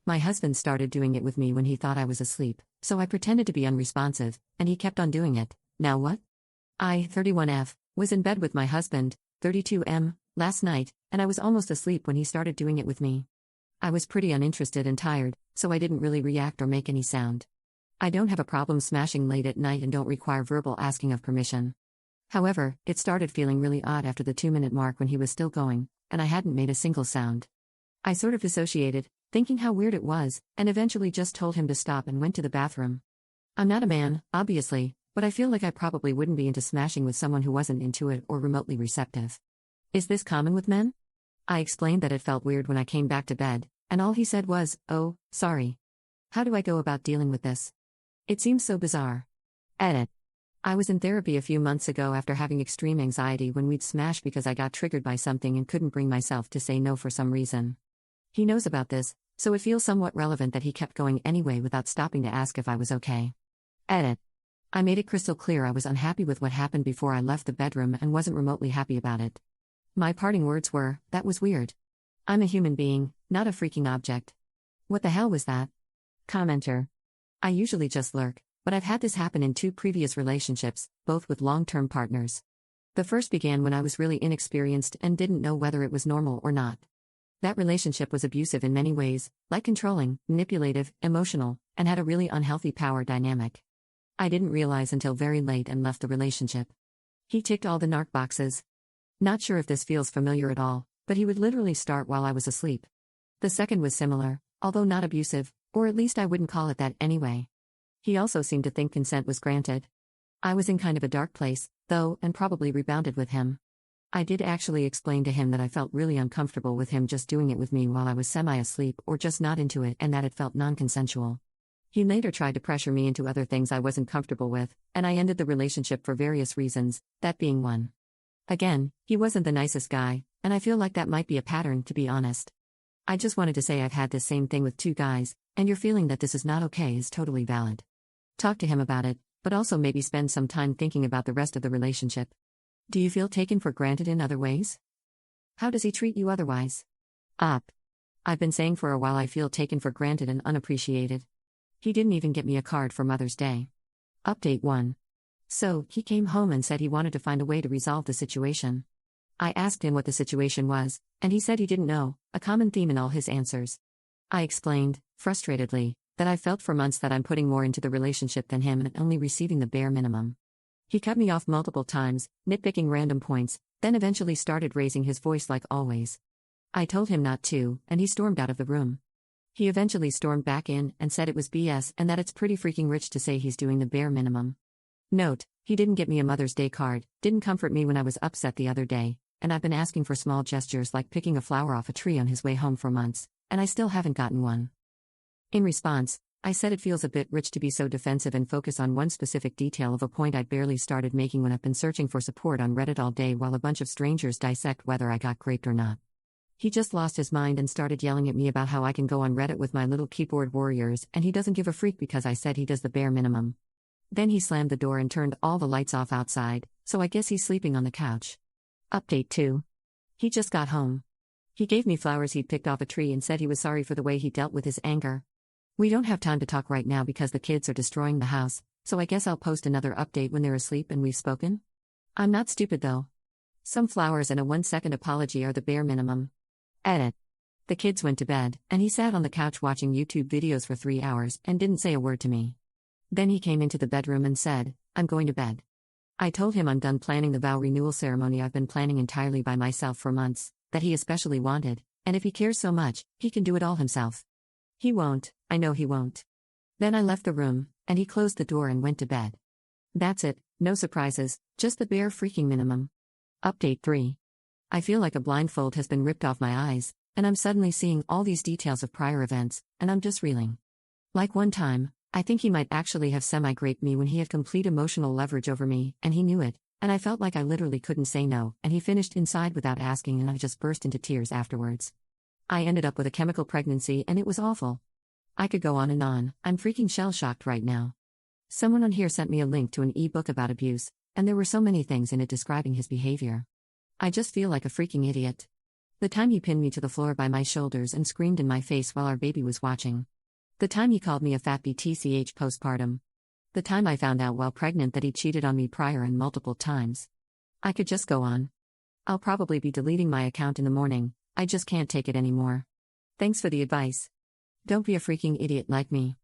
My husband started doing it with me when he thought I was asleep, so I pretended to be unresponsive, and he kept on doing it. Now what? I, 31F, was in bed with my husband, 32M, last night, and I was almost asleep when he started doing it with me. I was pretty uninterested and tired, so I didn't really react or make any sound. I don't have a problem smashing late at night and don't require verbal asking of permission. However, it started feeling really odd after the 2-minute mark when he was still going, and I hadn't made a single sound. I sort of dissociated, thinking how weird it was, and eventually just told him to stop and went to the bathroom. I'm not a man, obviously, but I feel like I probably wouldn't be into smashing with someone who wasn't into it or remotely receptive. Is this common with men? I explained that it felt weird when I came back to bed, and all he said was, "Oh, sorry. How do I go about dealing with this? It seems so bizarre." Edit. I was in therapy a few months ago after having extreme anxiety when we'd smash because I got triggered by something and couldn't bring myself to say no for some reason. He knows about this, so it feels somewhat relevant that he kept going anyway without stopping to ask if I was okay. Edit. I made it crystal clear I was unhappy with what happened before I left the bedroom and wasn't remotely happy about it. My parting words were, "That was weird. I'm a human being, not a freaking object." What the hell was that? Commenter. I usually just lurk, but I've had this happen in 2 previous relationships, both with long-term partners. The first began when I was really inexperienced and didn't know whether it was normal or not. That relationship was abusive in many ways, like controlling, manipulative, emotional, and had a really unhealthy power dynamic. I didn't realize until very late and left the relationship. He ticked all the narc boxes. Not sure if this feels familiar at all, but he would literally start while I was asleep. The second was similar, although not abusive, or at least I wouldn't call it that anyway. He also seemed to think consent was granted. I was in kind of a dark place, though, and probably rebounded with him. I did actually explain to him that I felt really uncomfortable with him just doing it with me while I was semi-asleep or just not into it and that it felt non-consensual. He later tried to pressure me into other things I wasn't comfortable with, and I ended the relationship for various reasons, that being one. Again, he wasn't the nicest guy, and I feel like that might be a pattern, to be honest. I just wanted to say I've had this same thing with 2 guys, and your feeling that this is not okay is totally valid. Talk to him about it, but also maybe spend some time thinking about the rest of the relationship. Do you feel taken for granted in other ways? How does he treat you otherwise? Up. I've been saying for a while I feel taken for granted and unappreciated. He didn't even get me a card for Mother's Day. Update 1. So, he came home and said he wanted to find a way to resolve the situation. I asked him what the situation was, and he said he didn't know, a common theme in all his answers. I explained, frustratedly, that I felt for months that I'm putting more into the relationship than him and only receiving the bare minimum. He cut me off multiple times, nitpicking random points, then eventually started raising his voice like always. I told him not to, and he stormed out of the room. He eventually stormed back in and said it was BS and that it's pretty freaking rich to say he's doing the bare minimum. Note, he didn't get me a Mother's Day card, didn't comfort me when I was upset the other day, and I've been asking for small gestures like picking a flower off a tree on his way home for months, and I still haven't gotten one. In response, I said it feels a bit rich to be so defensive and focus on one specific detail of a point I'd barely started making when I've been searching for support on Reddit all day while a bunch of strangers dissect whether I got raped or not. He just lost his mind and started yelling at me about how I can go on Reddit with my little keyboard warriors and he doesn't give a freak because I said he does the bare minimum. Then he slammed the door and turned all the lights off outside, so I guess he's sleeping on the couch. Update 2. He just got home. He gave me flowers he'd picked off a tree and said he was sorry for the way he dealt with his anger. We don't have time to talk right now because the kids are destroying the house, so I guess I'll post another update when they're asleep and we've spoken. I'm not stupid though. Some flowers and a 1-second apology are the bare minimum. Edit. The kids went to bed, and he sat on the couch watching YouTube videos for 3 hours and didn't say a word to me. Then he came into the bedroom and said, "I'm going to bed." I told him I'm done planning the vow renewal ceremony I've been planning entirely by myself for months, that he especially wanted, and if he cares so much, he can do it all himself. He won't, I know he won't. Then I left the room, and he closed the door and went to bed. That's it, no surprises, just the bare freaking minimum. Update 3. I feel like a blindfold has been ripped off my eyes, and I'm suddenly seeing all these details of prior events, and I'm just reeling. Like one time, I think he might actually have semi-raped me when he had complete emotional leverage over me, and he knew it, and I felt like I literally couldn't say no, and he finished inside without asking and I just burst into tears afterwards. I ended up with a chemical pregnancy and it was awful. I could go on and on, I'm freaking shell-shocked right now. Someone on here sent me a link to an e-book about abuse, and there were so many things in it describing his behavior. I just feel like a freaking idiot. The time he pinned me to the floor by my shoulders and screamed in my face while our baby was watching. The time he called me a fat BTCH postpartum. The time I found out while pregnant that he cheated on me prior and multiple times. I could just go on. I'll probably be deleting my account in the morning, I just can't take it anymore. Thanks for the advice. Don't be a freaking idiot like me.